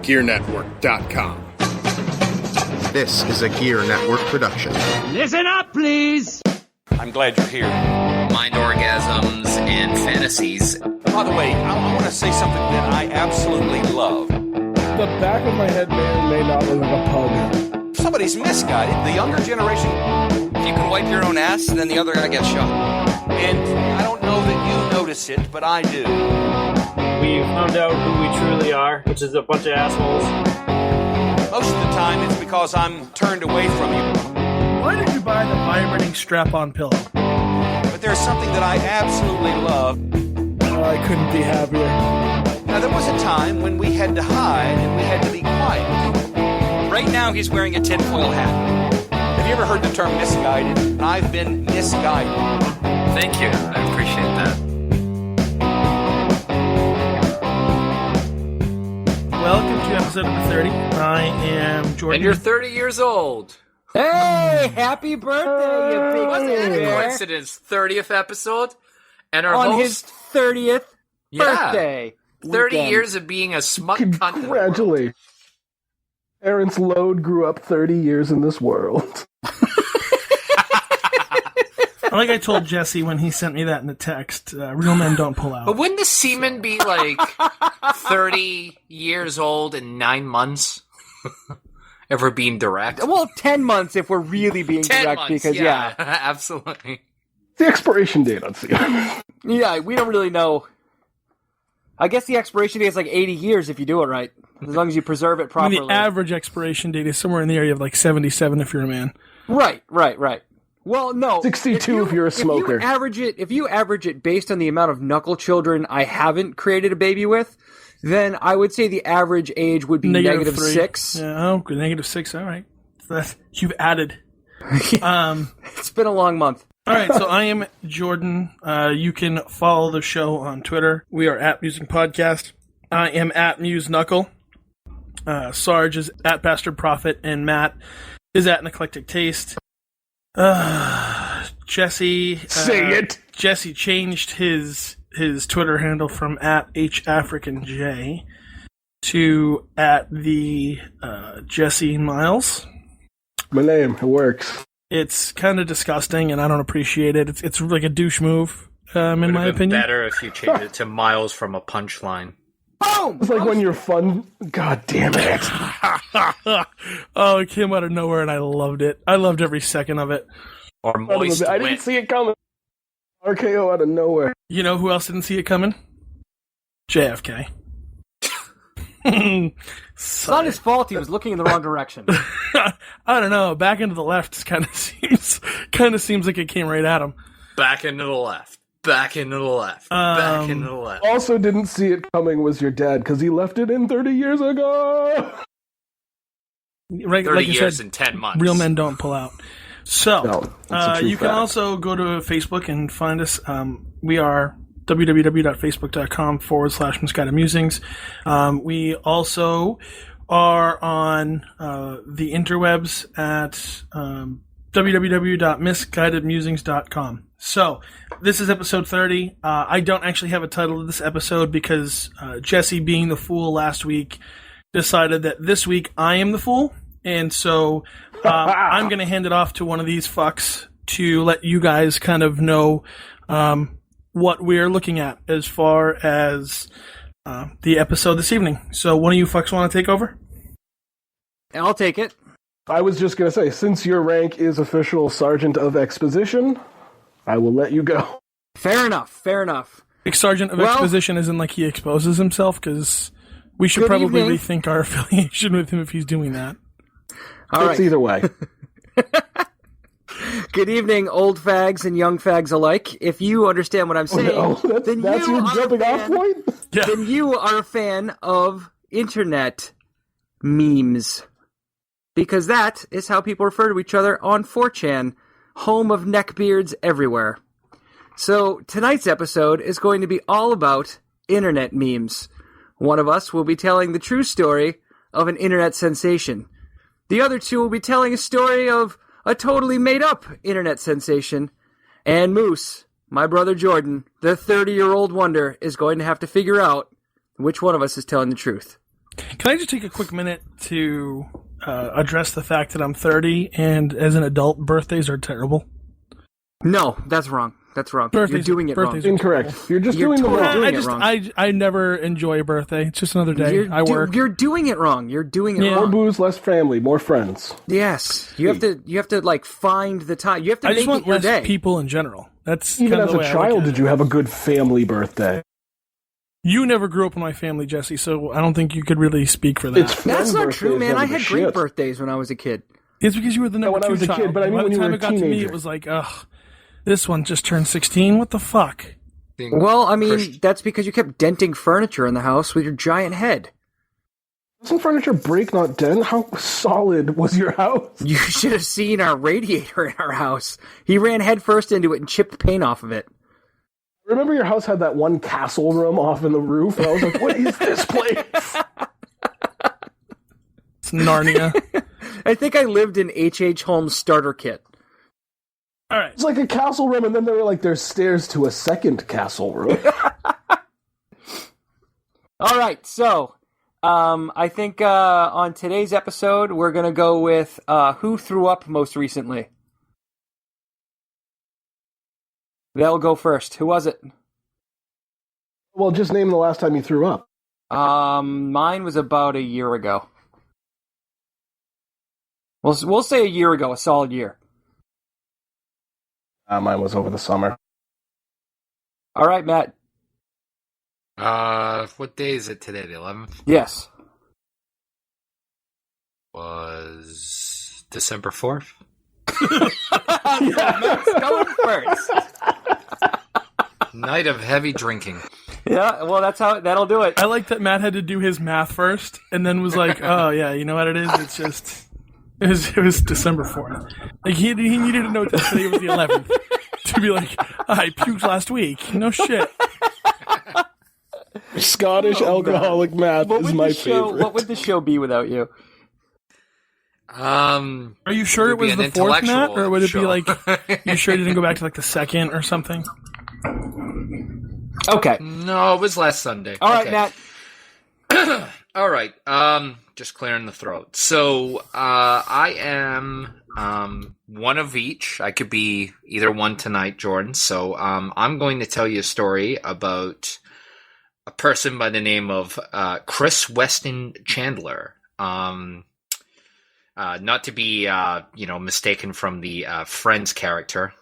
GearNetwork.com. This is a Gear Network production. Listen up, please! I'm glad you're here. Mind orgasms and fantasies. By the way, I want to say something that I absolutely love. The back of my head may or may not look like a pug. Somebody's misguided. The younger generation... If you can wipe your own ass, then the other guy gets shot. And I don't know that you notice it, but I do. We found out who we truly are, which is a bunch of assholes. Most of the time, it's because I'm turned away from you. Why did you buy the vibrating strap-on pillow? But there's something that I absolutely love. Oh, I couldn't be happier. Now, there was a time when we had to hide and we had to be quiet. Right now, he's wearing a tinfoil hat. Have you ever heard the term misguided? I've been misguided. Thank you. I appreciate that. Welcome to episode number 30. I am Jordan. And you're 30 years old. Hey, happy birthday, you big Wasn't that a bear. coincidence? 30th episode? And our On host, his 30th birthday. 30 weekend. years of being a smut cunt in the world. Congratulations. Aaron's load grew up 30 years in this world. Like I told Jesse when he sent me that in the text, real men don't pull out. But wouldn't the semen be like 30 years old in 9 months? If we're being direct. Well, 10 months if we're really being 10 direct, months, because, yeah. Absolutely. The expiration date on semen. Yeah, we don't really know. I guess the expiration date is like 80 years if you do it right, as long as you preserve it I properly. mean, the average expiration date is somewhere in the area of like 77 if you're a man. Right. Well, no. 62 if you're a smoker. If you average it based on the amount of knuckle children I haven't created a baby with, then I would say the average age would be negative 3. 6. Yeah, okay, negative 6, all right. You've added. It's been a long month. All right, so I am Jordan. You can follow the show on Twitter. We are at Musing Podcast. I am at Muse Knuckle. Sarge is at Bastard Prophet, and Matt is at An Eclectic Taste. Jesse. Say it! Jesse changed his Twitter handle from at HAfricanJ to at the Jesse Miles. My name, it works. It's kind of disgusting, and I don't appreciate it. It's like a douche move, in my opinion. Better if you change it to Miles from a punchline. Boom! It's like when you're fun. God damn it. Oh, it came out of nowhere, and I loved it. I loved every second of it. Or moist I didn't wit. see it coming. RKO out of nowhere. You know who else didn't see it coming? JFK. It's not his fault. He was looking in the wrong direction. I don't know. Back into the left kind of seems like it came right at him. Back into the left. Back into the left. Back into the left. Also didn't see it coming was your dad, because he left it in 30 years ago. Right, 30 like you years said, and 10 months. real men don't pull out. So, No, it's a true you can fact. also go to Facebook and find us. We are www.facebook.com/Misguided Musings. We also are on the interwebs at www.misguidedmusings.com. So, this is episode 30. I don't actually have a title to this episode because Jesse, being the fool last week, decided that this week I am the fool. And so I'm going to hand it off to one of these fucks to let you guys kind of know what we're looking at as far as the episode this evening. So one of you fucks want to take over? I'll take it. I was just going to say, since your rank is official Sergeant of Exposition, I will let you go. Fair enough. Like Sergeant of Exposition isn't like he exposes himself, because we should Good probably evening. rethink our affiliation with him if he's doing that. All It's right. either way. Good evening, old fags and young fags alike. If you understand what I'm saying, then that's you your are jumping a off fan, point? Yeah. Then you are a fan of internet memes. Because that is how people refer to each other on 4chan, home of neckbeards everywhere. So tonight's episode is going to be all about internet memes. One of us will be telling the true story of an internet sensation. The other two will be telling a story of a totally made-up internet sensation. And Moose, my brother Jordan, the 30-year-old wonder, is going to have to figure out which one of us is telling the truth. Can I just take a quick minute to address the fact that I'm 30 and as an adult, birthdays are terrible? No, that's wrong. That's wrong. Birthdays- You're doing it birthdays wrong. Incorrect. You're just You're doing the totally wrong. doing I it wrong. I never enjoy a birthday. It's just another day. I work. You're doing it wrong. You're doing it Yeah. More wrong. booze, less family, more friends. Yes, you have to like find the time. You have to I make just want it your less day. people in general. That's Even kinda as the a way I child, look at did it. you have a good family birthday? You never grew up in my family, Jesse, so I don't think you could really speak for that. It's That's friend not true, birthdays man. I that are had the great shit. birthdays when I was a kid. It's because you were the number when I two was a kid, child. but I mean By when the you time were a it got to me, teenager. it was like, ugh, this one just turned 16. What the fuck? Well, I mean, that's because you kept denting furniture in the house with your giant head. Doesn't furniture break, not dent? How solid was your house? You should have seen our radiator in our house. He ran headfirst into it and chipped paint off of it. Remember your house had that one castle room off in the roof? And I was like, what is this place? It's Narnia. I think I lived in H.H. Holmes' starter kit. All right. It's like a castle room, and then they were like, there's stairs to a second castle room. All right, so I think on today's episode we're gonna go with who threw up most recently. They'll go first. Who was it? Well, just name the last time you threw up. Mine was about a year ago. We'll say a year ago, a solid year. Mine was over the summer. All right, Matt. What day is it today? The 11th? Yes. Was December 4th? Matt's going first. Night of heavy drinking. Yeah, well, that'll do it. I like that Matt had to do his math first and then was like, oh, yeah, you know what it is? It's just... It was December 4th. Like, he needed to know that today was the 11th. To be like, I puked last week. No shit. Scottish alcoholic math is my favorite. What would the show be without you? Are you sure it was be an the 4th, Matt? Or would it be show. like, you sure it didn't go back to like the 2nd or something? Okay. No, it was last Sunday. All right, Okay. Matt. All right. Just clearing the throat. So, I am one of each. I could be either one tonight, Jordan. So, I'm going to tell you a story about a person by the name of Chris Weston Chandler. Not to be mistaken from the Friends character.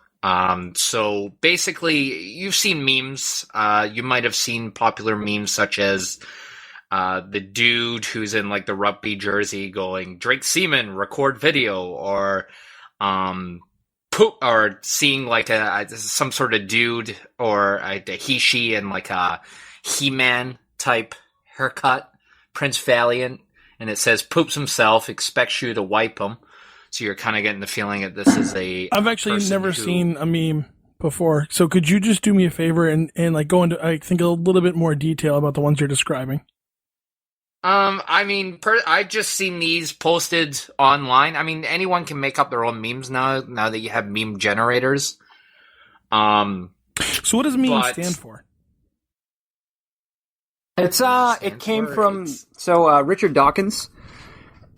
So basically, you've seen memes. You might have seen popular memes such as the dude who's in like the rugby jersey going drink semen, record video, or poop, or seeing like some sort of dude or a he/she in like a He-Man type haircut, Prince Valiant, and it says poops himself, expects you to wipe him. So you're kind of getting the feeling that this is a. I've actually person never who- seen a meme before. So could you just do me a favor and like go into, I think, a little bit more detail about the ones you're describing? I mean, I've just seen these posted online. I mean, anyone can make up their own memes now that you have meme generators. So what does meme But- stand for? It's it came from Richard Dawkins,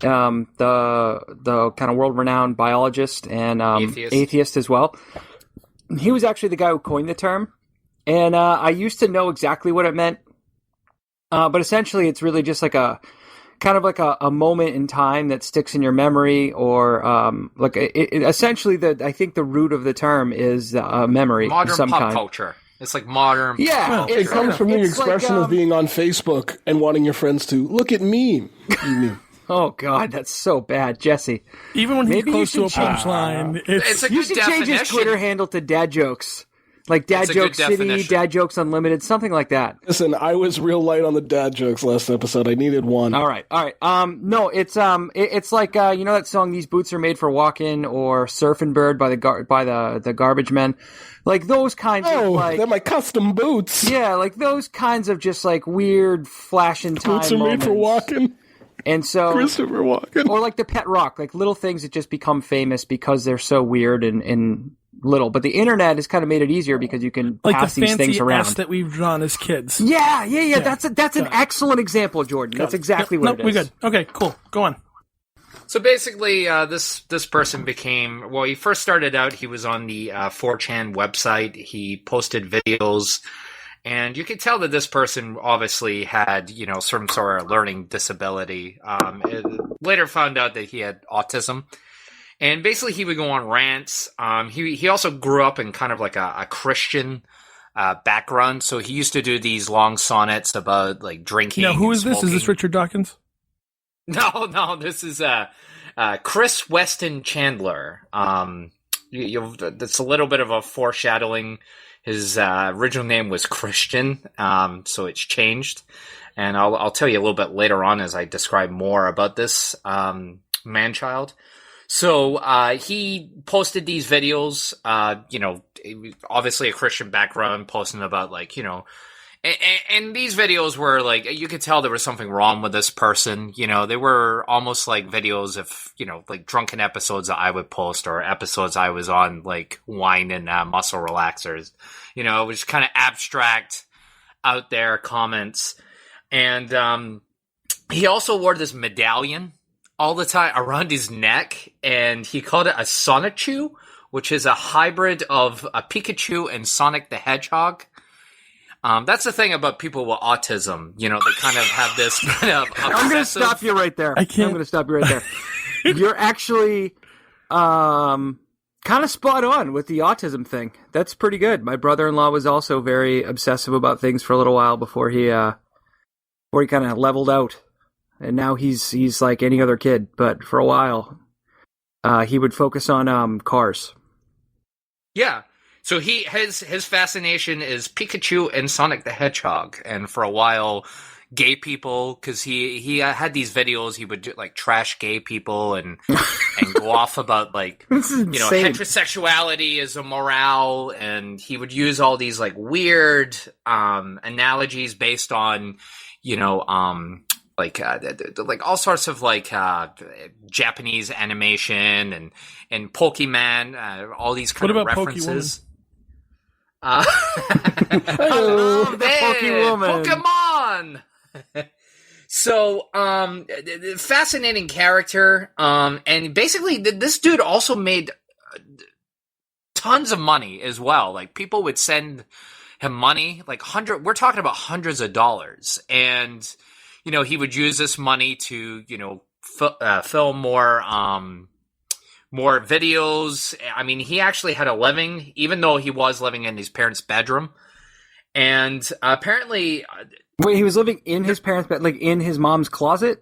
the kind of world-renowned biologist and atheist as well. He was actually the guy who coined the term, and I used to know exactly what it meant. But essentially, it's really just like a kind of like a moment in time that sticks in your memory, or essentially I think the root of the term is a memory Modern of some pop kind. culture. It's like modern. Yeah, pop culture. It comes from the It's like, expression of being on Facebook and wanting your friends to look at me. Oh God, that's so bad, Jesse. Even when he's Maybe you close to a should change- punchline, It's a You good should change his definition. Twitter handle to Dad Jokes, like Dad It's a good Jokes City, definition. Dad Jokes Unlimited, something like that. Listen, I was real light on the dad jokes last episode. I needed one. All right. No, it's like you know that song "These Boots Are Made for Walking" or "Surfing Bird" by the Garbage Men, like those kinds of Oh, like they're my custom boots. yeah, like those kinds of just like weird flash in time Boots are made for moments. walking. And so, Christopher Walken. or like the pet rock, like little things that just become famous because they're so weird and little. But the internet has kind of made it easier because you can Like pass the these things fancy around. S that we've drawn as kids. Yeah. That's an excellent example, Jordan. That's exactly what it is. We're good. Okay, cool. Go on. So basically, this person became, well, he first started out, he was on the 4chan website. He posted videos, and you could tell that this person obviously had, some sort of learning disability. It later found out that he had autism. And basically, he would go on rants. He also grew up in kind of like a Christian background. So he used to do these long sonnets about like drinking. Now, who and is this? Is this smoking. Richard Dawkins? No, this is Chris Weston Chandler. That's a little bit of a foreshadowing. His original name was Christian, so it's changed. And I'll tell you a little bit later on as I describe more about this man-child. So he posted these videos, obviously a Christian background, posting about and these videos were like, you could tell there was something wrong with this person. They were almost like videos of, like drunken episodes that I would post or episodes I was on, like wine and muscle relaxers. It was kind of abstract, out there comments. And he also wore this medallion all the time around his neck, and he called it a Sonichu, which is a hybrid of a Pikachu and Sonic the Hedgehog. That's the thing about people with autism. They kind of have this kind of obsessive... I'm going to stop you right there. I can't- I'm going to stop you right there. You're actually kind of spot on with the autism thing. That's pretty good. My brother-in-law was also very obsessive about things for a little while before he kind of leveled out. And now he's like any other kid. But for a while, he would focus on cars. Yeah. So his fascination is Pikachu and Sonic the Hedgehog, and for a while, gay people, because he had these videos, he would do, like trash gay people and go off about like This is insane. heterosexuality is immoral, and he would use all these like weird analogies based on like all sorts of like Japanese animation and Pokemon, all these kind What of about references. Oh, the Pokemon. So, fascinating character. And basically, this dude also made tons of money as well. Like people would send him money, like we're talking about hundreds of dollars, and he would use this money to film more videos. I mean, he actually had a living, even though he was living in his parents' bedroom. And apparently... Wait, he was living in his parents' bed, like in his mom's closet?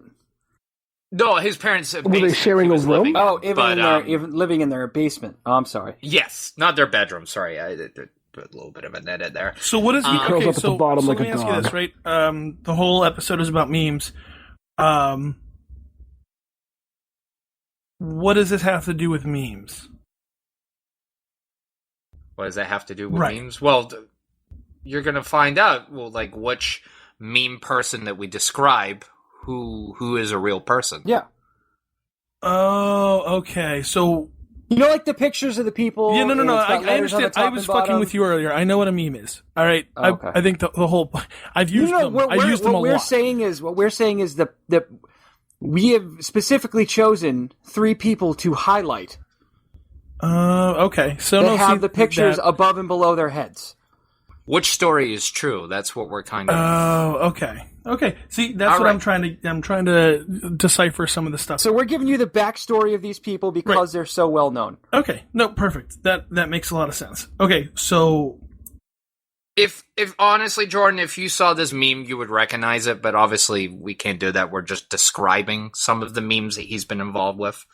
No, his parents... Were they sharing a room? living in, Oh, even but, even living in their basement. Oh, I'm sorry. Yes, not their bedroom. Sorry, I put a little bit of a net in there. So what is he? curls Okay, up at the bottom like let me a ask you dog. this, right? The whole episode is about memes. What does this have to do with memes? What does that have to do with Right. memes? Well, you're going to find out, like which meme person that we describe, who is a real person. Yeah. Oh, okay. So like the pictures of the people? yeah, no. and it's got I letters on the understand. top I and was fucking bottom? with you earlier. I know what a meme is. All right. Oh, okay. I think the whole. I've used them. I've used them a what we're lot. saying is that we have specifically chosen 3 people to highlight Okay. So that no, have see, the pictures that- above and below their heads. Which story is true? That's what we're kind of... Oh, okay. Okay. See, that's All what right. I'm trying to decipher some of the stuff. So we're giving you the backstory of these people because they're so well known. Okay. No, perfect. That makes a lot of sense. Okay. So If honestly, Jordan, if you saw this meme, you would recognize it, but obviously we can't do that. We're just describing some of the memes that he's been involved with.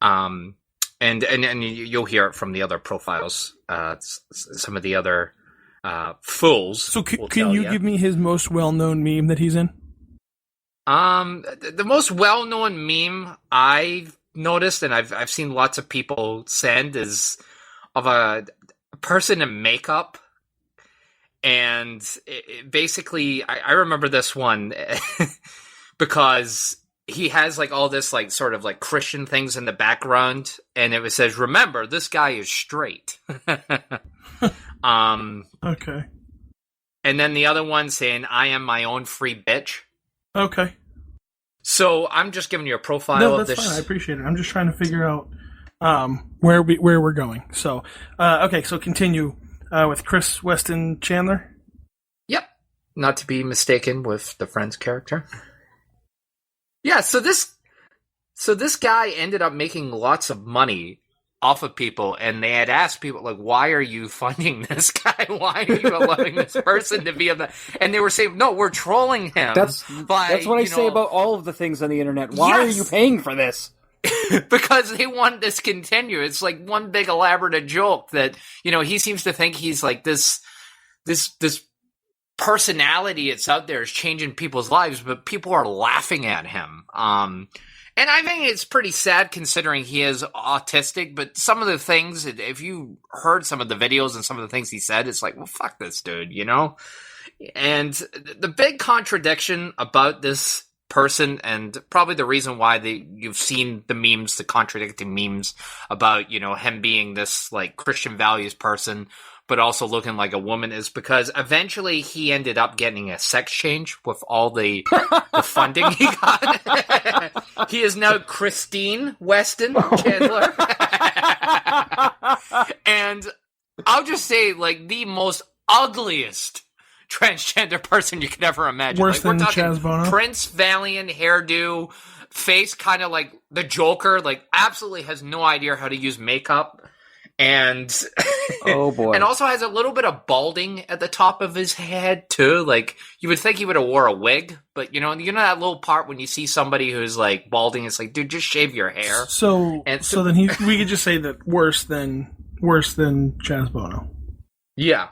And you'll hear it from the other profiles, some of the other fools. So will can tell you ya. give me his most well-known meme that he's in? The most well-known meme I've noticed, and I've seen lots of people send, is of a person in makeup. And basically, I remember this one because he has like all this like sort of like Christian things in the background, and it says, "Remember, this guy is straight." Okay. And then the other one saying, "I am my own free bitch." Okay. So I'm just giving you a profile No, of that's this. fine. I appreciate it. I'm just trying to figure out where we're going. So, okay. So continue with Chris Weston Chandler. Yep. Not to be mistaken with the Friends character. Yeah, so this guy ended up making lots of money off of people, and they had asked people, like, why are you funding this guy? Why are you allowing this person to be on the... And they were saying, no, we're trolling him. That's by, what I say about all of the things on the internet. Why are you paying for this? Because they want this to continue. It's like one big elaborate joke that, he seems to think he's like this personality that's out there is changing people's lives, but people are laughing at him. And I think it's pretty sad considering he is autistic, but some of the things, if you heard some of the videos and some of the things he said, it's like, well, fuck this dude, And the big contradiction about this person, and probably the reason why you've seen the memes, the contradicting memes about, him being this like Christian values person, but also looking like a woman, is because eventually he ended up getting a sex change with all the funding he got. He is now Christine Weston Chandler. And I'll just say, like, the most ugliest transgender person you could ever imagine. Worse like, than Chaz Bono? Prince Valiant hairdo, face kind of like the Joker, like absolutely has no idea how to use makeup. And oh boy, and also has a little bit of balding at the top of his head too. Like you would think he would have wore a wig, but you know that little part when you see somebody who's like balding, it's like, dude, just shave your hair. So then we could just say that worse than Chaz Bono. Yeah.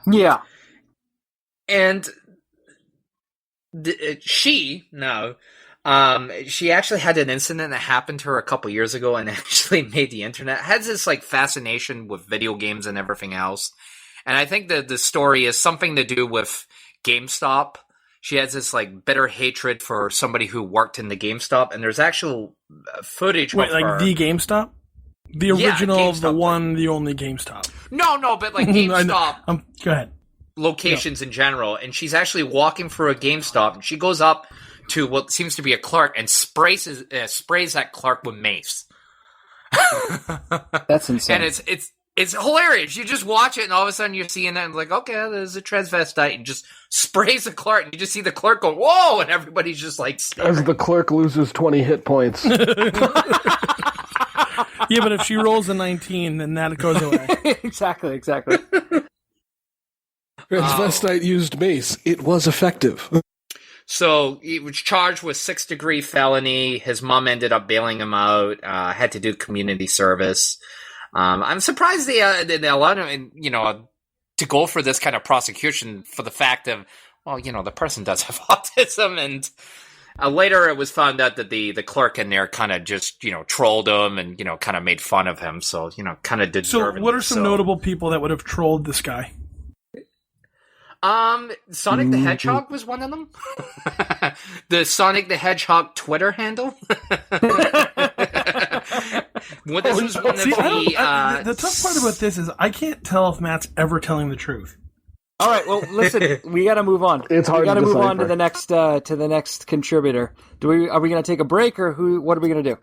And she actually had an incident that happened to her a couple years ago and actually made the internet. Has this like fascination with video games and everything else. And I think that the story is something to do with GameStop. She has this like bitter hatred for somebody who worked in the GameStop, and there's actual footage of her. The GameStop? The original, GameStop, the one, the only GameStop. No, but like GameStop. Go ahead. Locations in general, and she's actually walking through a GameStop, and she goes up to what seems to be a clerk and sprays that clerk with mace. That's insane. And it's hilarious. You just watch it, and all of a sudden you're seeing that, and like, okay, there's a transvestite, and just sprays the clerk, and you just see the clerk go, whoa, and everybody's just like staring. As the clerk loses 20 hit points. Yeah, but if she rolls a 19, then that goes away. Exactly. Transvestite used mace. It was effective. So he was charged with 6th-degree felony. His mom ended up bailing him out. Had to do community service. I'm surprised they allowed him, to go for this kind of prosecution for the fact of, well, the person does have autism. And later it was found out that the clerk in there kind of just, trolled him and, kind of made fun of him. So, kind of deserved. So what are some notable people that would have trolled this guy? Sonic the Hedgehog was one of them. The Sonic the Hedgehog Twitter handle. Well, this was one of the tough part about this is I can't tell if Matt's ever telling the truth. All right, well, listen, we got to move on. It's hard. We got to move on to decipher. the next contributor. Are we going to take a break, or what are we going to do?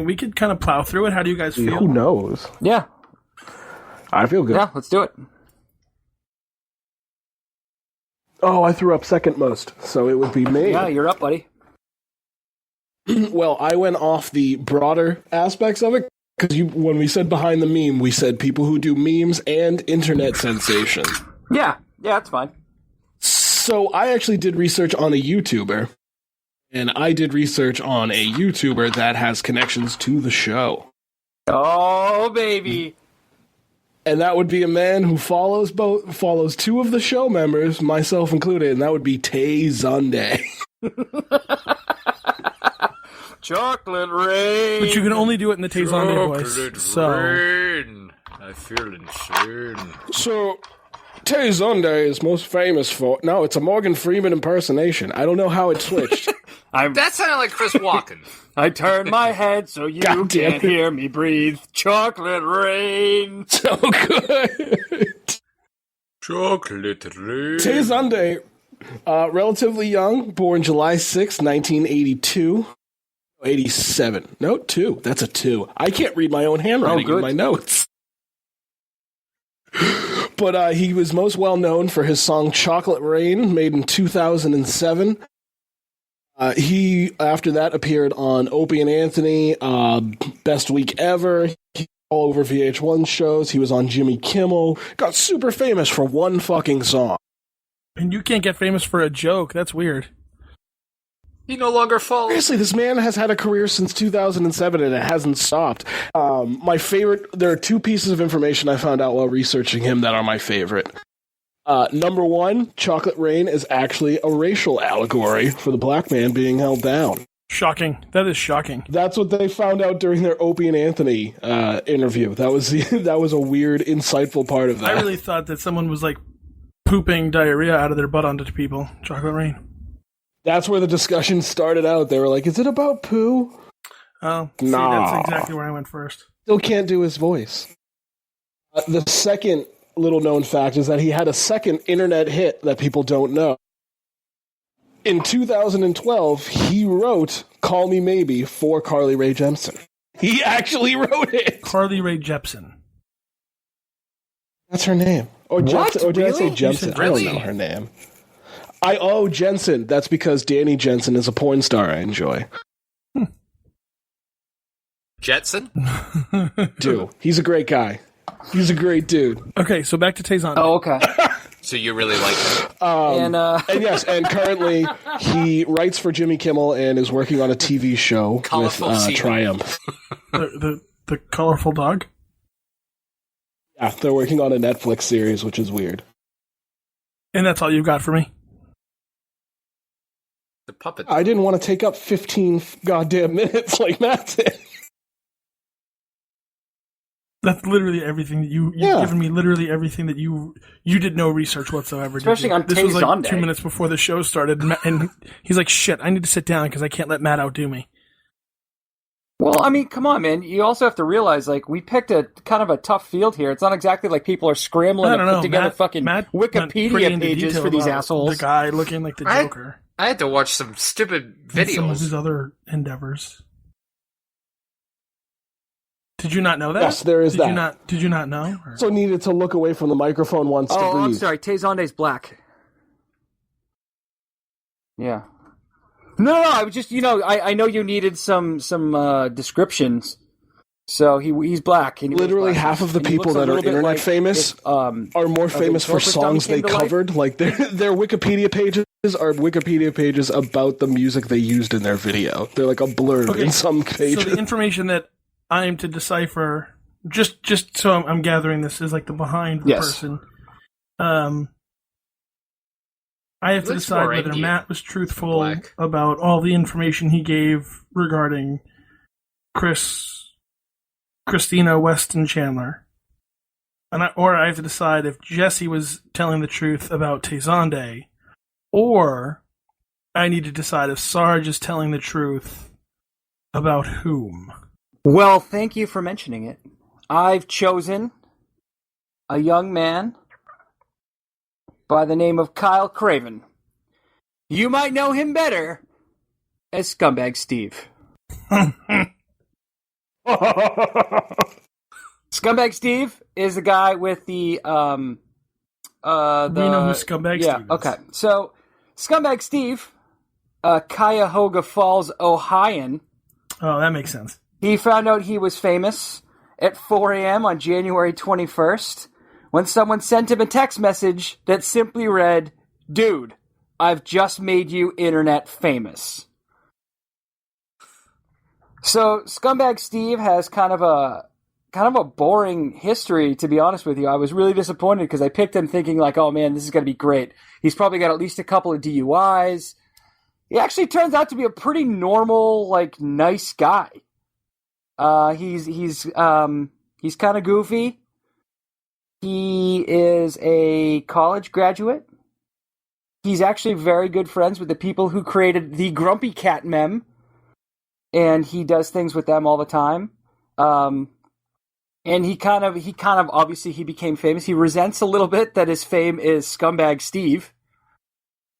We could kind of plow through it. How do you guys feel? Who knows? Yeah, I feel good. yeah, let's do it. Oh, I threw up second most, so it would be me. Yeah, you're up, buddy. Well, I went off the broader aspects of it, because when we said behind the meme, we said people who do memes and internet sensation. Yeah, that's fine. So I actually did research on a YouTuber, and I did research on a YouTuber that has connections to the show. Oh, baby. And that would be a man who follows two of the show members, myself included, and that would be Tay Zonday. Chocolate rain. But you can only do it in the Tay Zonday voice. Rain. I feel insane. So, Tay Zonday is most famous for... No, it's a Morgan Freeman impersonation. I don't know how it switched. That sounded like Chris Walken. I turn my head so you God damn can't it. hear me breathe. Chocolate rain. So good. Chocolate rain. Tay Zonday, relatively young, born July 6, 1982. 87. No, 2. That's a 2. I can't read my own handwriting in good. my notes. But he was most well known for his song Chocolate Rain, made in 2007. He, after that, appeared on Opie and Anthony, Best Week Ever, all over VH1 shows. He was on Jimmy Kimmel. Got super famous for one fucking song. And you can't get famous for a joke. That's weird. He no longer follows. Seriously, this man has had a career since 2007 and it hasn't stopped. My favorite, there are 2 pieces of information I found out while researching him that are my favorite. Number 1, Chocolate Rain is actually a racial allegory for the black man being held down. Shocking. That is shocking. That's what they found out during their Opie and Anthony interview. That was that was a weird, insightful part of that. I really thought that someone was like pooping diarrhea out of their butt onto people. Chocolate Rain. That's where the discussion started out. They were like, is it about poo? Oh, see, Nah. that's exactly where I went first. Still can't do his voice. The second little known fact is that he had a second internet hit that people don't know. In 2012, he wrote Call Me Maybe for Carly Rae Jepsen. He actually wrote it. Carly Rae Jepsen. That's her name. Or What? Jepsen, or did I say Really? Jepsen? Really? I don't know her name. Jensen. That's because Danny Jensen is a porn star I enjoy. Jetson? He's a great guy. He's a great dude. Okay, so back to Tazon. Oh, okay. So you really like him? And And yes, and currently he writes for Jimmy Kimmel and is working on a TV show Colorful with Seaman. Triumph. The colorful dog? Yeah, they're working on a Netflix series, which is weird. And that's all you've got for me? The puppet. I didn't want to take up 15 goddamn minutes like Matt did. That's literally everything that you've Yeah. given me. Literally everything that you did no research whatsoever. did Especially you? on This was like Tay Zonday. 2 minutes before the show started, and he's like, "Shit, I need to sit down because I can't let Matt outdo me." well, I mean, come on, man. You also have to realize, like, we picked a kind of a tough field here. It's not exactly like people are scrambling I to don't put know. together fucking Matt went pretty Wikipedia into pages detail for these about assholes. The guy looking like the I- Joker. I had to watch some stupid And some of videos. his other endeavors. Did you not know that? Yes, there is did that. You not, did you not know? Or- Also needed to look away from the microphone once to Oh, breathe. I'm sorry. Tay Zonday's black. Yeah. No, I was just, I know you needed some descriptions. So he's black. And he wears Literally glasses. half of the And he people looks a that are little bit internet like famous if, are more famous for Norfolk Dummy songs they came to life? covered. Like their Wikipedia pages are Wikipedia pages about the music they used in their video. They're like a blurb Okay, in some So pages. the information that I am to decipher, just so I'm gathering this, is like the behind the Yes. person. I have to Looks decide more whether Indian Matt was truthful black. about all the information he gave regarding Christina Weston Chandler, or I have to decide if Jesse was telling the truth about Tezonde, or I need to decide if Sarge is telling the truth about whom. Well, thank you for mentioning it. I've chosen a young man by the name of Kyle Craven. You might know him better as Scumbag Steve. Scumbag Steve is the guy with the We know who Scumbag yeah, Steve is. okay. So Scumbag Steve, Cuyahoga Falls, Ohio. Oh, that makes sense. He found out he was famous at 4 a.m. on January 21st when someone sent him a text message that simply read, "Dude, I've just made you internet famous." So Scumbag Steve has kind of a boring history, to be honest with you. I was really disappointed because I picked him thinking like, oh man, this is going to be great. He's probably got at least a couple of DUIs. He actually turns out to be a pretty normal, like, nice guy. He's kind of goofy. He is a college graduate. he's actually very good friends with the people who created the Grumpy Cat meme, and he does things with them all the time. And he kind of obviously he became famous. He resents a little bit that his fame is Scumbag Steve.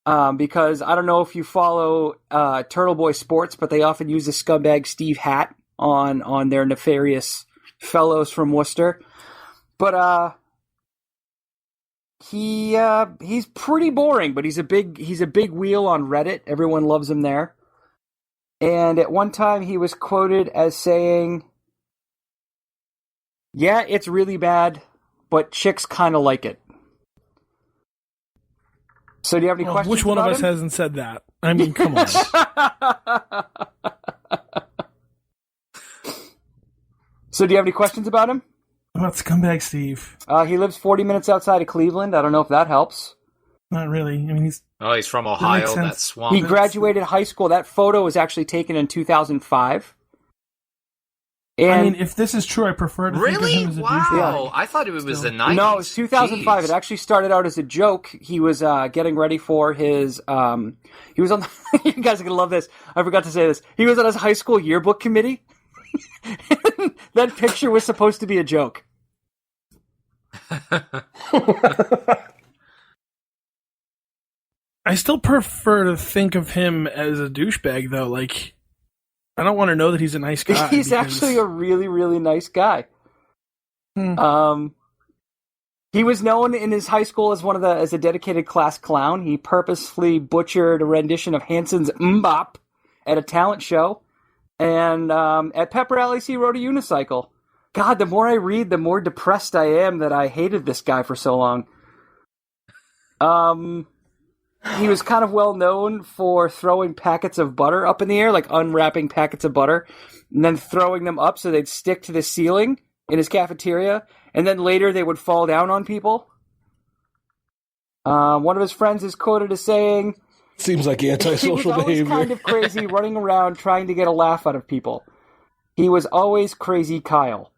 Because I don't know if you follow Turtle Boy Sports, but they often use a Scumbag Steve hat on their nefarious fellows from Worcester. But he's pretty boring, but he's a big wheel on Reddit. Everyone loves him there. And at one time he was quoted as saying, "Yeah, it's really bad, but chicks kind of like it." So do you have any questions? Which one of about us him? hasn't said that? I mean, come on. So do you have any questions about him? About Scumbag Steve? He lives 40 minutes outside of Cleveland. I don't know if that helps. Not really. I mean, he's from makes Ohio, sense. that swamp. He graduated high school. That photo was actually taken in 2005. And I mean, if this is true, I prefer to think of Really? him as a Wow. douchebag. I thought it was the 90s. no, it was 2005. Jeez. It actually started out as a joke. He was getting ready for his. He was on. You guys are gonna love this. I forgot to say this. He was on his high school yearbook committee. That picture was supposed to be a joke. I still prefer to think of him as a douchebag, though. Like, I don't want to know that he's a nice guy. He's because- actually a really, really nice guy. He was known in his high school as a dedicated class clown. He purposefully butchered a rendition of Hanson's Mbop at a talent show, and at Pep Rallies he rode a unicycle. God, the more I read, the more depressed I am that I hated this guy for so long. He was kind of well known for throwing packets of butter up in the air, like unwrapping packets of butter, and then throwing them up so they'd stick to the ceiling in his cafeteria, and then later they would fall down on people. One of his friends is quoted as saying, Seems like he antisocial was always behavior. kind of crazy, running around trying to get a laugh out of people. He was always crazy Kyle.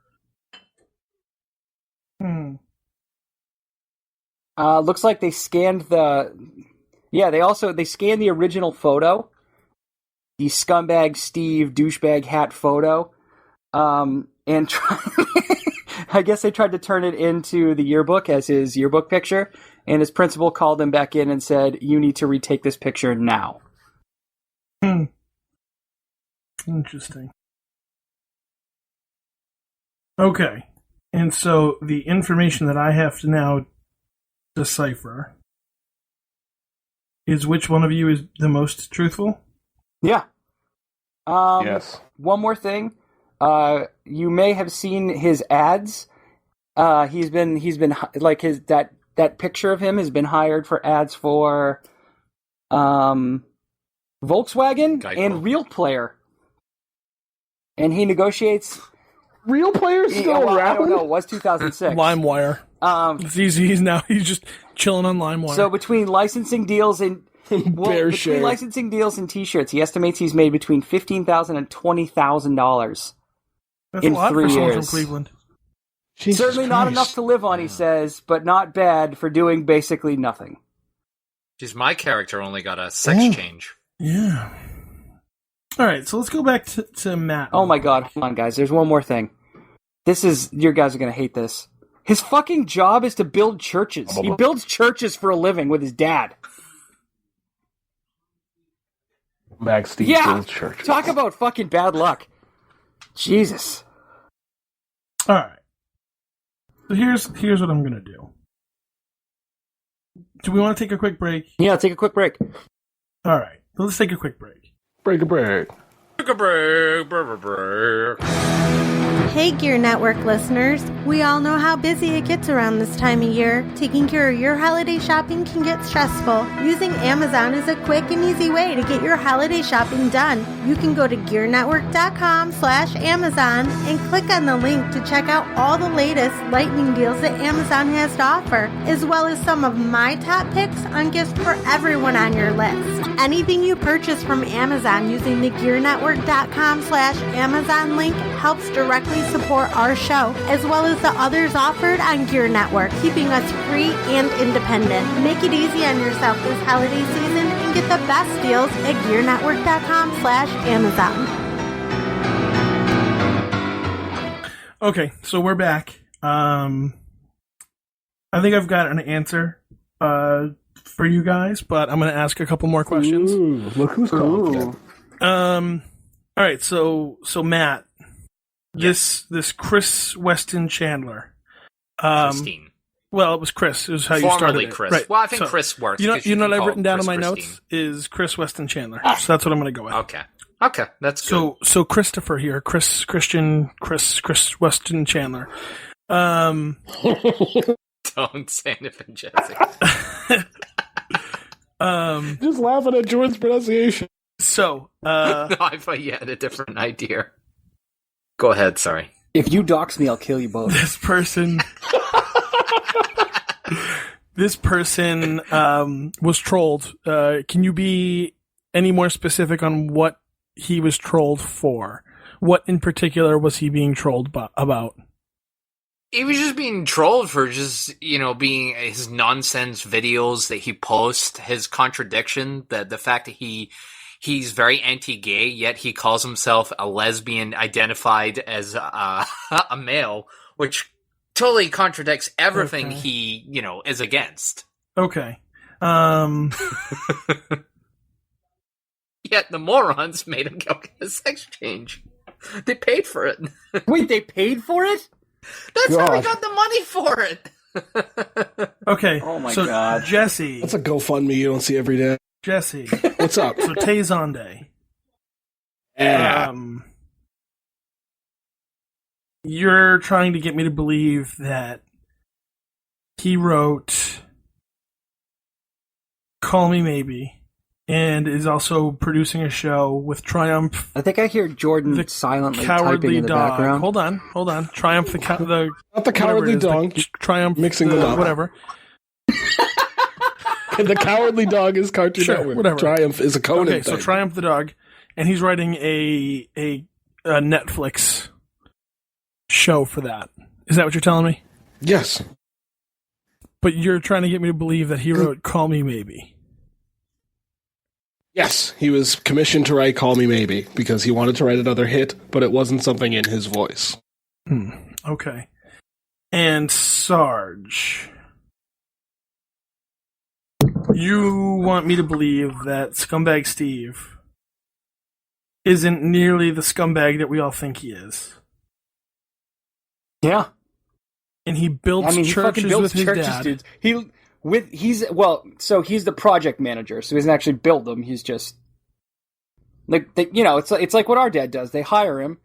Looks like they scanned they scanned the original photo, the Scumbag Steve douchebag hat photo, and I guess they tried to turn it into the yearbook as his yearbook picture, and his principal called him back in and said, "You need to retake this picture now." Interesting. Okay. And so the information that I have to now decipher is which one of you is the most truthful? Yeah. Yes. One more thing. You may have seen his ads. He's been like that picture of him has been hired for ads for Volkswagen Geico. and Real Player. And he negotiates. Real players still I don't around? know. It was 2006. LimeWire. He's just chilling on LimeWire. So between licensing deals and Bear share. licensing deals and T-shirts, he estimates he's made between $15,000 and $20,000 that's in a lot 3 for someone years. from Cleveland. Jesus Certainly not Christ. enough to live on, he says, but not bad for doing basically nothing. Jeez, my character only got a sex change. Yeah. All right, so let's go back to Matt. Oh my god, hold on guys, there's one more thing. You guys are gonna hate this. His fucking job is to build churches. He builds churches for a living with his dad. Max Steve Yeah, Builds Church. talk about fucking bad luck. Jesus. All right. So here's what I'm going to do. Do we want to take a quick break? Yeah, take a quick break. All right. So let's take a quick break. Break a break. Take a break, break. Hey Gear Network listeners, we all know how busy it gets around this time of year. Taking care of your holiday shopping can get stressful. Using Amazon is a quick and easy way to get your holiday shopping done. You can go to gearnetwork.com/Amazon and click on the link to check out all the latest lightning deals that Amazon has to offer, as well as some of my top picks on gifts for everyone on your list. Anything you purchase from Amazon using the gearnetwork.com/Amazon link helps directly support our show, as well as the others offered on Gear Network, keeping us free and independent. Make it easy on yourself this holiday season and get the best deals at GearNetwork.com/Amazon. Okay, so we're back. I think I've got an answer for you guys, but I'm going to ask a couple more questions. Ooh, look who's calling. All right, so Matt, this Chris Weston Chandler. Christine. Well, it was Chris. It was how you started Formerly it. Chris. Right. Well, I think So, Chris works. You know 'cause you what can I've call written down in Chris my Christine. notes is Chris Weston Chandler. So that's what I'm going to go with. Okay, that's good. So Christopher here, Chris Weston Chandler. Don't say anything, Jesse. Just laughing at Jordan's pronunciation. So, No, I thought you had a different idea. Go ahead, sorry. If you dox me, I'll kill you both. this person was trolled. Can you be any more specific on what he was trolled for? What in particular was he being trolled about? He was just being trolled for just, being his nonsense videos that he posts, his contradiction, the fact that he's very anti-gay, yet he calls himself a lesbian identified as a male, which totally contradicts everything he, is against. Okay. Yet the morons made him go get a sex change. They paid for it. Wait, they paid for it? That's how he got the money for it. Okay. Oh my so God. Jesse. That's a GoFundMe you don't see every day. Jesse. What's up? So Tezonde. Yeah. You're trying to get me to believe that he wrote Call Me Maybe and is also producing a show with Triumph, I think I hear Jordan the silently typing Cowardly in the Dog. background. Hold on. Triumph, the Not the whatever Cowardly it is, the Dog. Triumph, Mixing them up. whatever. The Cowardly Dog is Cartoon Sure, Network. whatever. Triumph is a Conan Okay, thing. so Triumph the Dog, and he's writing a Netflix show for that. Is that what you're telling me? Yes. But you're trying to get me to believe that he wrote Call Me Maybe. Yes. He was commissioned to write Call Me Maybe because he wanted to write another hit, but it wasn't something in his voice. Okay. And Sarge, you want me to believe that Scumbag Steve isn't nearly the scumbag that we all think he is. Yeah. And he builds he fucking churches builds with his churches, dad. dude. He's the project manager, so he doesn't actually build them. He's just it's like what our dad does. They hire him.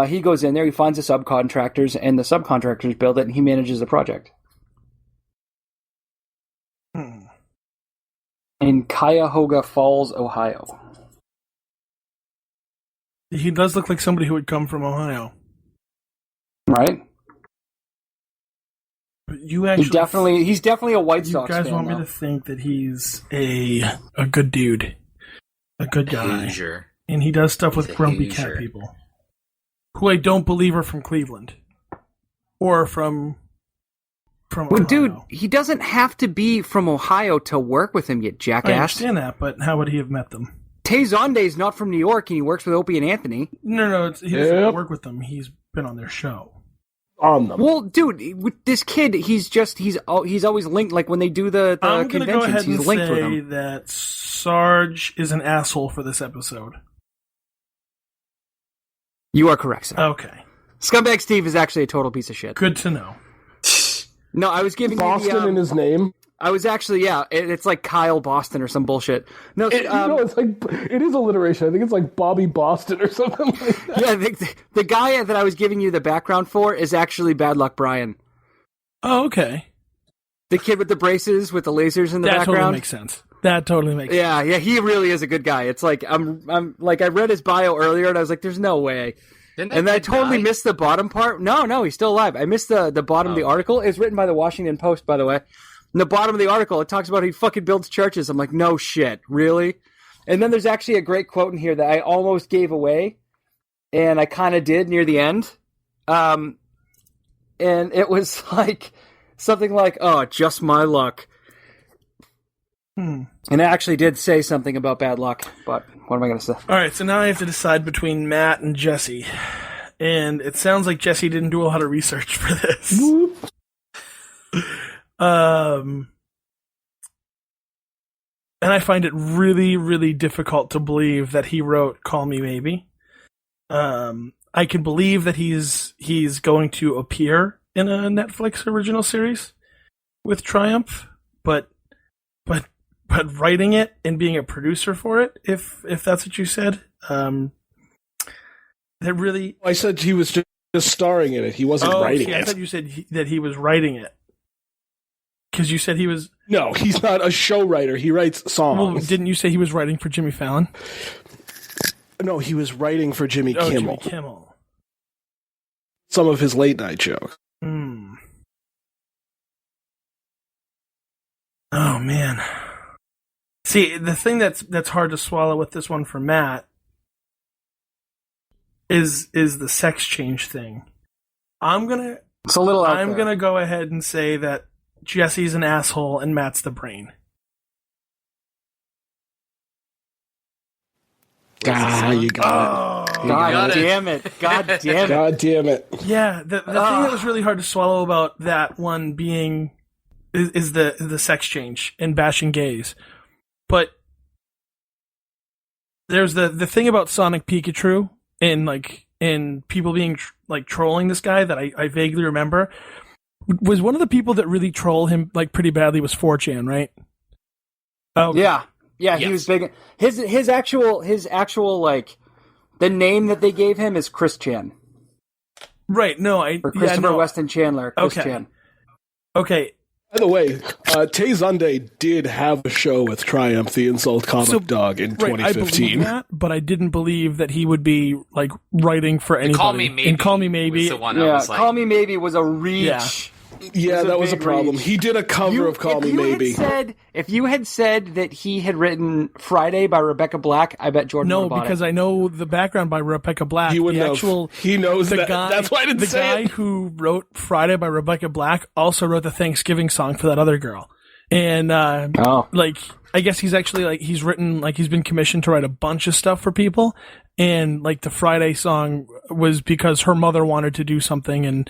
He goes in there, he finds the subcontractors, and the subcontractors build it, and he manages the project. In Cuyahoga Falls, Ohio. He does look like somebody who would come from Ohio. Right? But you actually... He's definitely a White You Sox guys fan, want me though. to think that he's a good dude. A good guy. Hoosier. And he does stuff with He's a grumpy Hoosier. cat people. Who I don't believe are from Cleveland. Or from Well, Ohio. dude, he doesn't have to be from Ohio to work with him, you I jackass. understand that, but how would he have met them? Tay Zonde's not from New York, and he works with Opie and Anthony. No, he doesn't Yep. work with them. He's been on their show. On them. Well, dude, with this kid, he's always linked. Like when they do the I'm going to go conventions, ahead and he's linked with say them. that Sarge is an asshole for this episode. You are correct, sir. Okay. Scumbag Steve is actually a total piece of shit. Good to know. No, I was giving Boston you the. in his name. I was actually, it's like Kyle Boston or some bullshit. No, It's like it is alliteration. I think it's like Bobby Boston or something like that. yeah, the guy that I was giving you the background for is actually Bad Luck Brian. Oh, okay. The kid with the braces with the lasers in the That background. totally makes sense. That totally makes sense. Yeah, he really is a good guy. It's like I'm like I read his bio earlier and I was like, there's no way. And then I totally missed the bottom part. No, he's still alive. I missed the bottom of the article. It's written by the Washington Post, by the way. In the bottom of the article, it talks about he fucking builds churches. I'm like, no shit, really? And then there's actually a great quote in here that I almost gave away, and I kind of did near the end. And it was like something like, "Oh, just my luck." And it actually did say something about bad luck, but what am I going to say? All right, so now I have to decide between Matt and Jesse. And it sounds like Jesse didn't do a lot of research for this. And I find it really, really difficult to believe that he wrote Call Me Maybe. I can believe that he's going to appear in a Netflix original series with Triumph, but writing it and being a producer for it, if that's what you said, that really... I said he was just starring in it. He wasn't writing it. I thought you said that he was writing it. Because you said he was... No, he's not a show writer. He writes songs. Well, didn't you say he was writing for Jimmy Fallon? No, he was writing for Jimmy Kimmel. Jimmy Kimmel. Some of his late night shows. Oh, man. See, the thing that's hard to swallow with this one for Matt is the sex change thing. It's a little. I'm gonna go ahead and say that Jesse's an asshole and Matt's the brain. You got it. God damn it! God damn it! God damn it! Yeah, the thing that was really hard to swallow about that one being is the sex change and bashing gays. But there's the thing about Sonic Pikachu and people being trolling this guy that I vaguely remember. Was one of the people that really troll him pretty badly was 4chan, right? Oh yeah, yes. He was big. His actual the name that they gave him is Chris Chan. Right? No, or Christopher Weston Chandler. Chris Chan. Okay. By the way, Tay Zonday did have a show with Triumph, the Insult Comic Dog, in 2015. I believe that, but I didn't believe that he would be writing for anybody. Call Me Maybe. And Call Me Maybe. Was the one I was like, Call Me Maybe was a reach. Yeah, that was a problem. He did a cover of Call Me Maybe. If you had said that he had written Friday by Rebecca Black, I bet Jordan would have bought it. No, because I know the background by Rebecca Black. He wouldn't have. He knows that. That's why I didn't say it. The guy who wrote Friday by Rebecca Black also wrote the Thanksgiving song for that other girl. And, I guess he's actually, he's written, he's been commissioned to write a bunch of stuff for people. And, the Friday song was because her mother wanted to do something and,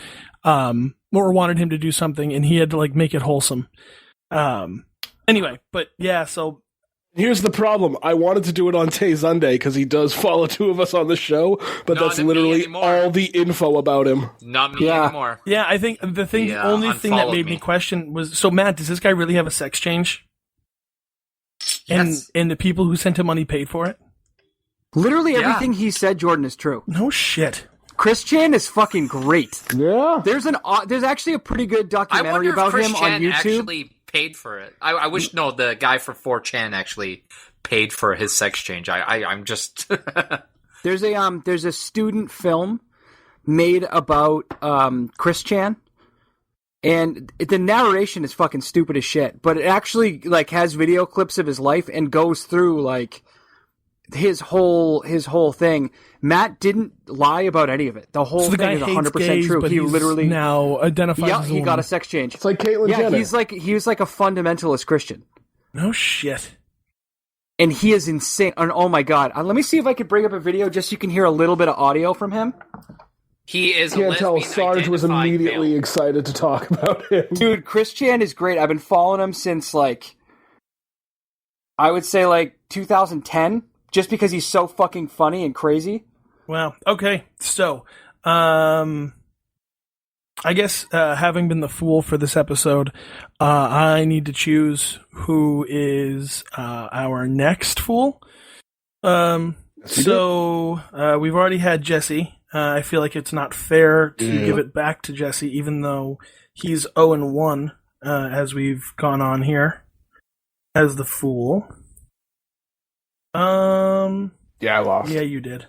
or wanted him to do something, and he had to make it wholesome. Anyway, but yeah, so here's the problem. I wanted to do it on Tay Zonday because he does follow two of us on the show, but that's literally all the info about him. Not me anymore. Yeah, I think the only thing that made me question was, so Matt, does this guy really have a sex change? Yes. And the people who sent him money paid for it? Literally everything he said, Jordan, is true. No shit. Chris Chan is fucking great. Yeah. There's actually a pretty good documentary about him on YouTube. Actually paid for it. I wish the guy for 4chan actually paid for his sex change. I'm just There's a student film made about Chris Chan, and the narration is fucking stupid as shit, but it actually has video clips of his life and goes through his whole thing. Matt didn't lie about any of it. The whole thing is 100% true. But he literally now identifies as a woman. got a sex change. It's like Caitlyn Jenner. He was like a fundamentalist Christian. No shit. And he is insane. And oh my god, let me see if I could bring up a video just so you can hear a little bit of audio from him. He is. Can't tell. Sarge was immediately excited to talk about him. Dude, Chris Chan is great. I've been following him since I would say 2010. Just because he's so fucking funny and crazy. Wow. Okay. So, I guess having been the fool for this episode, I need to choose who is our next fool. We've already had Jesse. I feel like it's not fair to give it back to Jesse, even though he's 0-1 as we've gone on here as the fool. Yeah, I lost. Yeah, you did.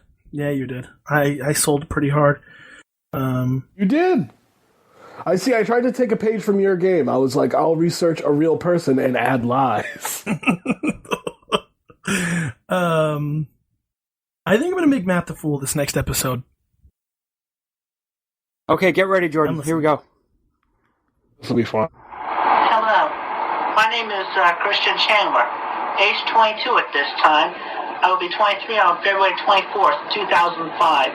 I sold pretty hard. You did. I see. I tried to take a page from your game. I was like, I'll research a real person and add lies. I think I'm going to make Matt the fool this next episode. Okay, get ready, Jordan. Here we go. This will be fun. Hello. My name is Christian Chandler, age 22 at this time. I will be 23 on February 24th, 2005.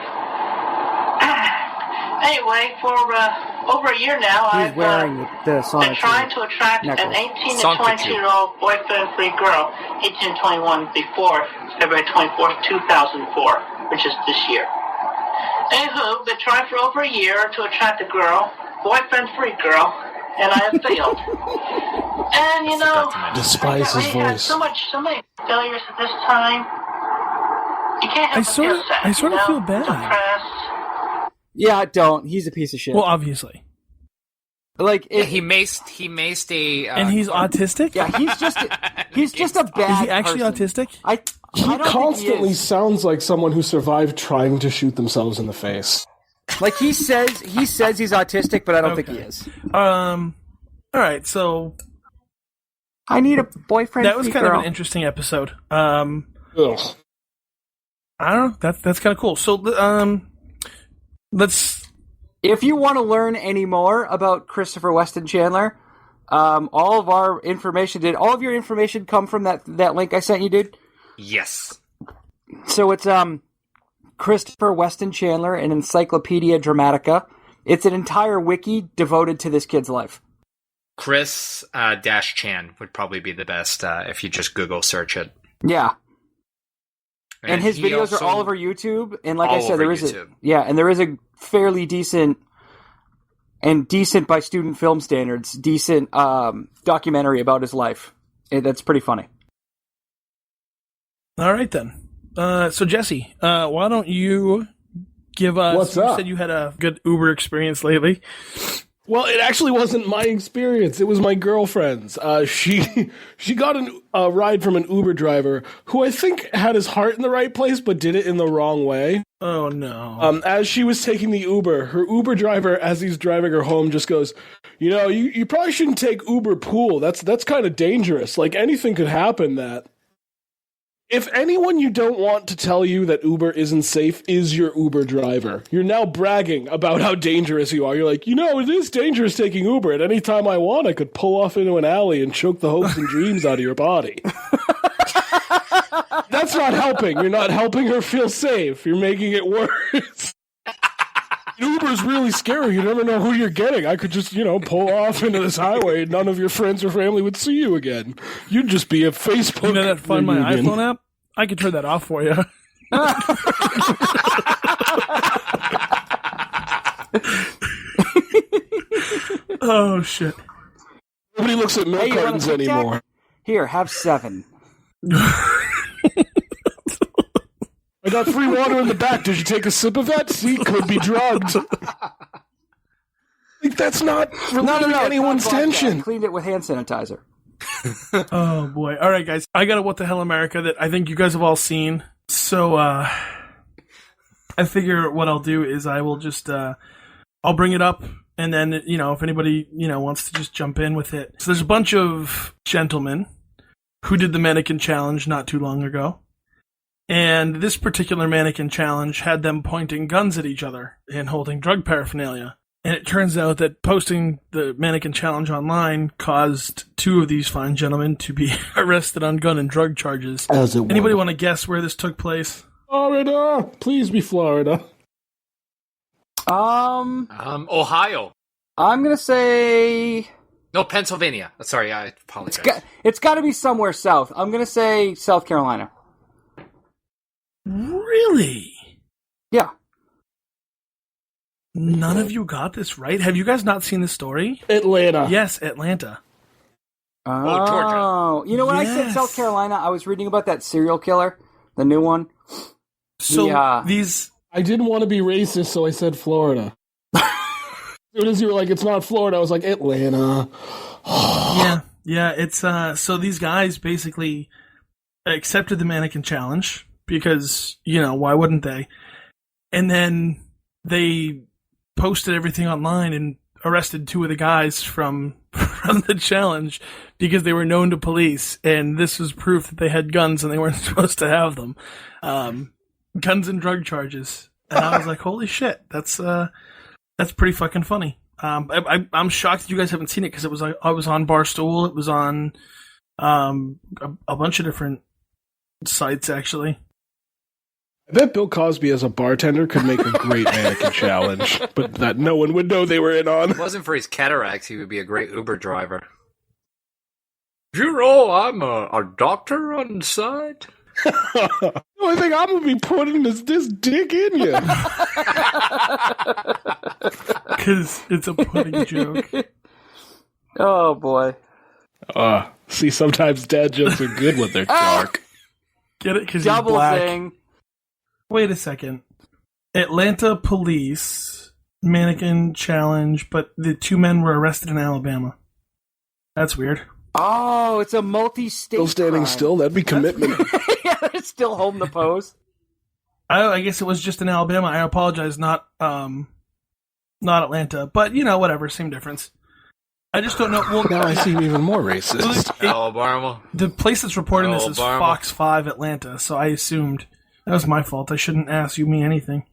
Anyway, for over a year now, He's I've wearing the been trying to attract an 18 to 22-year-old boyfriend-free girl, 18 to 21 before February 24th, 2004, which is this year. Anywho, been trying for over a year to attract a girl, boyfriend-free girl, and I have failed. And you know, Despise his I had voice. so many failures at this time. You can't help but feel sad. I sort of feel bad. Depressed. Yeah, don't. He's a piece of shit. Well, obviously. Like He maced a. And he's autistic? Yeah, he's just a bad. Is he actually person. autistic? He I don't constantly think he is. sounds like someone who survived trying to shoot themselves in the face. Like he says he's autistic, but I don't think he is. All right, so I need a boyfriend. that was kind girl. of an interesting episode. Ugh. I don't know. That's kind of cool. So, let's. If you want to learn any more about Christopher Weston Chandler, all of our information did all of your information come from that link I sent you, dude? Yes. So it's Christopher Weston Chandler, an Encyclopedia Dramatica. It's an entire wiki devoted to this kid's life. Chris dash Chan would probably be the best if you just Google search it. Yeah. And his he videos also- are all over YouTube, and like I all said, over there is YouTube. there is a fairly decent by student film standards, decent documentary about his life. That's pretty funny. All right then. So Jesse, why don't you give us? What's you up? said you had a good Uber experience lately. Well, it actually wasn't my experience. It was my girlfriend's. She got a ride from an Uber driver who I think had his heart in the right place, but did it in the wrong way. Oh no! As she was taking the Uber, her Uber driver, as he's driving her home, just goes, you probably shouldn't take Uber Pool. That's kind of dangerous. Like anything could happen. That if anyone you don't want to tell you that Uber isn't safe is your Uber driver, you're now bragging about how dangerous you are. You're like, it is dangerous taking Uber. At any time I want, I could pull off into an alley and choke the hopes and dreams out of your body. That's not helping. You're not helping her feel safe. You're making it worse. Uber's really scary. You never know who you're getting. I could just, pull off into this highway and none of your friends or family would see you again. You'd just be a Facebook. You know that Find My reunion. iPhone app? I could turn that off for you. Oh shit! Nobody looks at milk Hey, you want a cartons Tic Tac? anymore. Here, have 7. I got free water in the back. Did you take a sip of that? See, could be drugged. Like, that's not relieving anyone's It's not vodka. I tension. cleaned it with hand sanitizer. Oh boy! All right, guys, I got a What the Hell America that I think you guys have all seen. So I figure what I'll do is I will just I'll bring it up, and then if anybody wants to just jump in with it. So there's a bunch of gentlemen who did the mannequin challenge not too long ago. And this particular mannequin challenge had them pointing guns at each other and holding drug paraphernalia. And it turns out that posting the mannequin challenge online caused 2 of these fine gentlemen to be arrested on gun and drug charges. As it Anybody were. want to guess where this took place? Florida. Please be Florida. Ohio. I'm gonna say No, Pennsylvania. Sorry, I apologize. it's got to be somewhere south. I'm gonna say South Carolina. Really? Yeah. None of you got this right? Have you guys not seen this story? Atlanta. Yes, Atlanta. Oh, you know when I said Yes. South Carolina, I was reading about that serial killer, the new one. So these... I didn't want to be racist, so I said Florida. As soon as you were like, it's not Florida, I was like, Atlanta. Yeah, it's so these guys basically accepted the mannequin challenge because, why wouldn't they? And then they posted everything online and arrested 2 of the guys from the challenge because they were known to police, and this was proof that they had guns and they weren't supposed to have them. Guns and drug charges. And I was like, holy shit, that's That's pretty fucking funny. I'm shocked that you guys haven't seen it because it was I was on Barstool. It was on a bunch of different sites actually. I bet Bill Cosby as a bartender could make a great mannequin challenge, but that no one would know they were in on. If it wasn't for his cataracts, he would be a great Uber driver. You know, I'm a doctor on the side. The only thing I'm going to be putting is this dick in you. Because it's a pudding joke. Oh, boy. See, sometimes dad jokes are good when they're dark. Get it? Because he's Double black. thing. Wait a second. Atlanta police mannequin challenge, but the 2 men were arrested in Alabama. That's weird. Oh, it's a multi-state Still standing crime. still? That'd be commitment. Yeah, they're still holding the pose. I guess it was just in Alabama. I apologize, not Atlanta. But, whatever, same difference. I just don't know. Well, Now I seem even more racist. Alabama. The place that's reporting this is Alabama. Fox 5 Atlanta, so I assumed. That was my fault. I shouldn't ask me anything.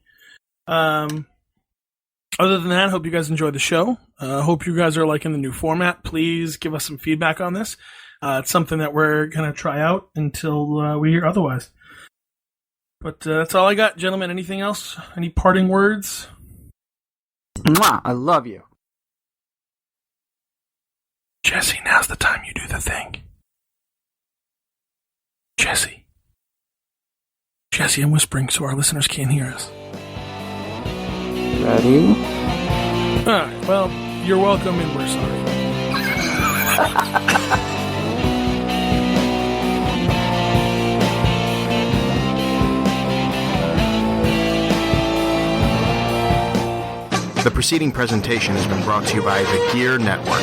Other than that, I hope you guys enjoyed the show. Hope you guys are liking the new format. Please give us some feedback on this. It's something that we're going to try out until we hear otherwise. But that's all I got, gentlemen. Anything else? Any parting words? Mwah, I love you. Jesse, now's the time you do the thing. Jesse, I'm whispering so our listeners can't hear us. Ready? Alright, well, you're welcome and we're sorry. The preceding presentation has been brought to you by the Gear Network.